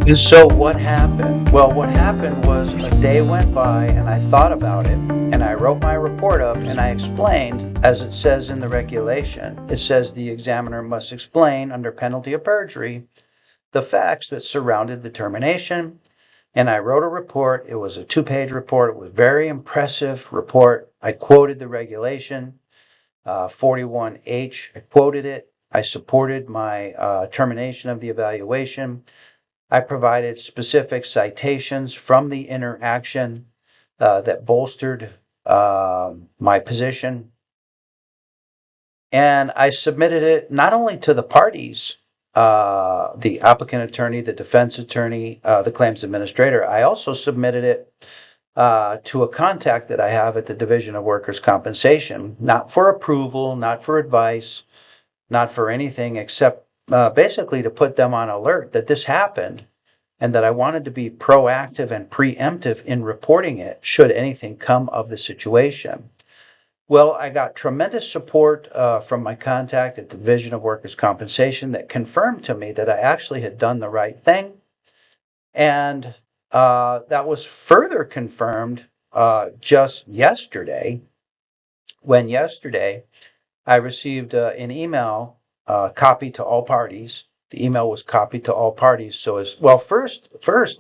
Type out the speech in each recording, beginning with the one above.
And so what happened? Well, what happened was a day went by and I thought about it and I wrote my report up and I explained, as it says in the regulation, it says the examiner must explain under penalty of perjury the facts that surrounded the termination. And I wrote a report. It was a 2-page report. It was a very impressive report. I quoted the regulation, 41H. I quoted it. I supported my termination of the evaluation. I provided specific citations from the interaction that bolstered my position. And I submitted it not only to the parties, the applicant attorney, the defense attorney, the claims administrator, I also submitted it to a contact that I have at the Division of Workers' Compensation, not for approval, not for advice, not for anything except basically to put them on alert that this happened and that I wanted to be proactive and preemptive in reporting it should anything come of the situation. Well, I got tremendous support from my contact at the Division of Workers' Compensation that confirmed to me that I actually had done the right thing. And that was further confirmed just yesterday, when yesterday I received an email copied to all parties. The email was copied to all parties. So as well, first,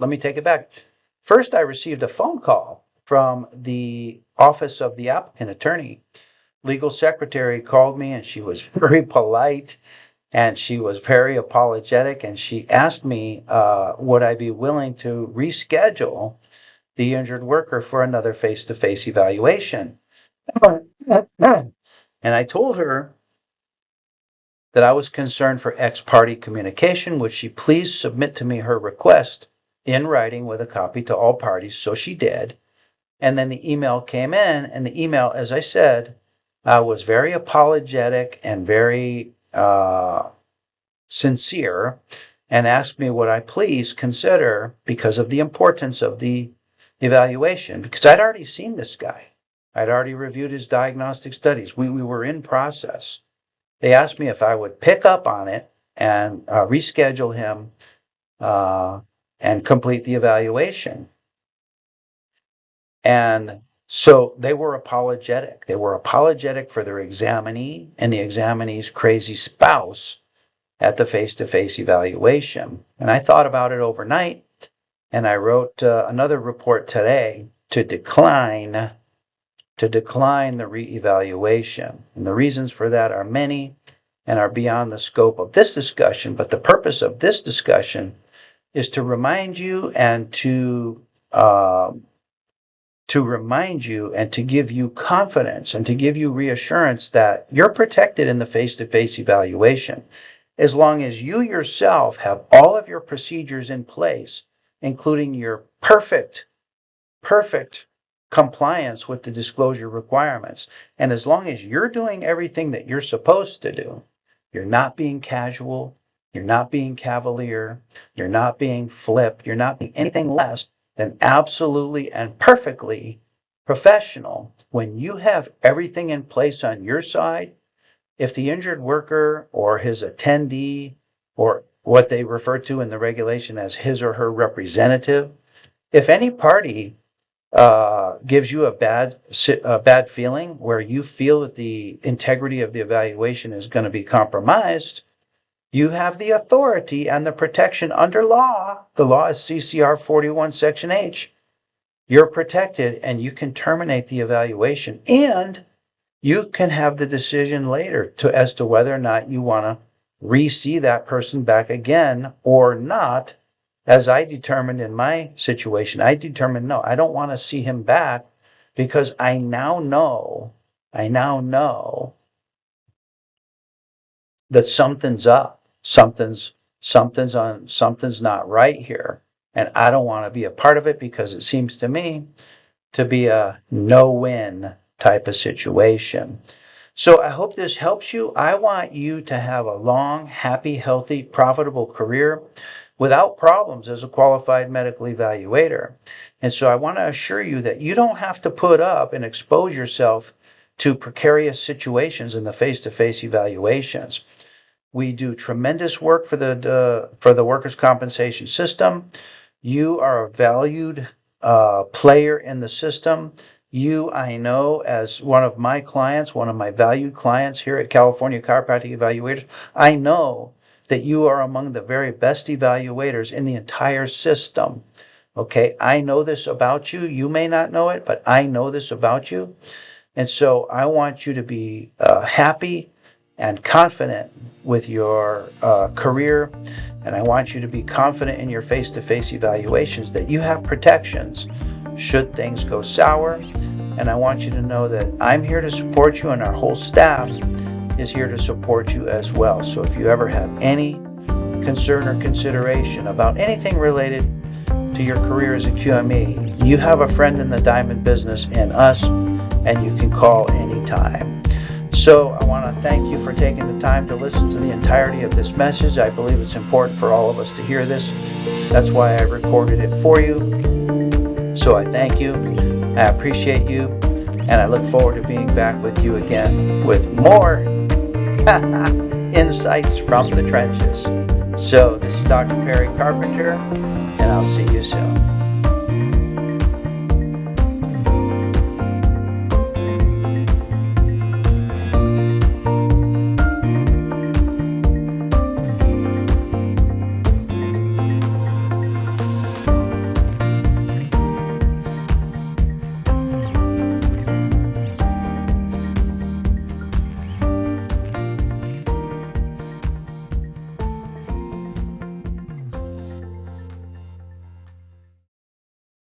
let me take it back. First, I received a phone call from the office of the applicant attorney. Legal secretary called me and she was very polite and she was very apologetic and she asked me, would I be willing to reschedule the injured worker for another face-to-face evaluation? And I told her that I was concerned for ex-parte communication. Would she please submit to me her request in writing with a copy to all parties? So she did. And then the email came in, and the email, as I said, was very apologetic and very sincere, and asked me would I please consider, because of the importance of the evaluation, because I'd already seen this guy. I'd already reviewed his diagnostic studies. We were in process. They asked me if I would pick up on it and reschedule him and complete the evaluation. And so they were apologetic. They were apologetic for their examinee and the examinee's crazy spouse at the face-to-face evaluation. And I thought about it overnight, and I wrote another report today to decline the reevaluation. And the reasons for that are many and are beyond the scope of this discussion, but the purpose of this discussion is to remind you and to give you confidence and to give you reassurance that you're protected in the face-to-face evaluation as long as you yourself have all of your procedures in place, including your perfect compliance with the disclosure requirements. And as long as you're doing everything that you're supposed to do, you're not being casual, you're not being cavalier, you're not being flip, you're not being anything less than absolutely and perfectly professional. When you have everything in place on your side, if the injured worker or his attendee, or what they refer to in the regulation as his or her representative, if any party gives you a bad feeling where you feel that the integrity of the evaluation is going to be compromised, you have the authority and the protection under law. The law is CCR 41 Section H. You're protected and you can terminate the evaluation, and you can have the decision later as to whether or not you want to re-see that person back again or not. As I determined in my situation, I determined, no, I don't want to see him back because I now know that something's up. Something's not right here. And I don't want to be a part of it because it seems to me to be a no-win type of situation. So I hope this helps you. I want you to have a long, happy, healthy, profitable career without problems as a qualified medical evaluator. And so I want to assure you that you don't have to put up and expose yourself to precarious situations in the face-to-face evaluations. We do tremendous work for the workers' compensation system. You are a valued player in the system. You, I know, as one of my clients, one of my valued clients here at California Chiropractic Evaluators, I know that you are among the very best evaluators in the entire system. Okay, I know this about you. You may not know it, but I know this about you. And so I want you to be happy and confident with your career. And I want you to be confident in your face-to-face evaluations that you have protections should things go sour. And I want you to know that I'm here to support you, and our whole staff is here to support you as well. So if you ever have any concern or consideration about anything related to your career as a QME, you have a friend in the diamond business in us, and you can call anytime. So I want to thank you for taking the time to listen to the entirety of this message. I believe it's important for all of us to hear this. That's why I recorded it for you. So I thank you, I appreciate you, and I look forward to being back with you again with more insights from the trenches. So this is Dr. Perry Carpenter, and I'll see you soon.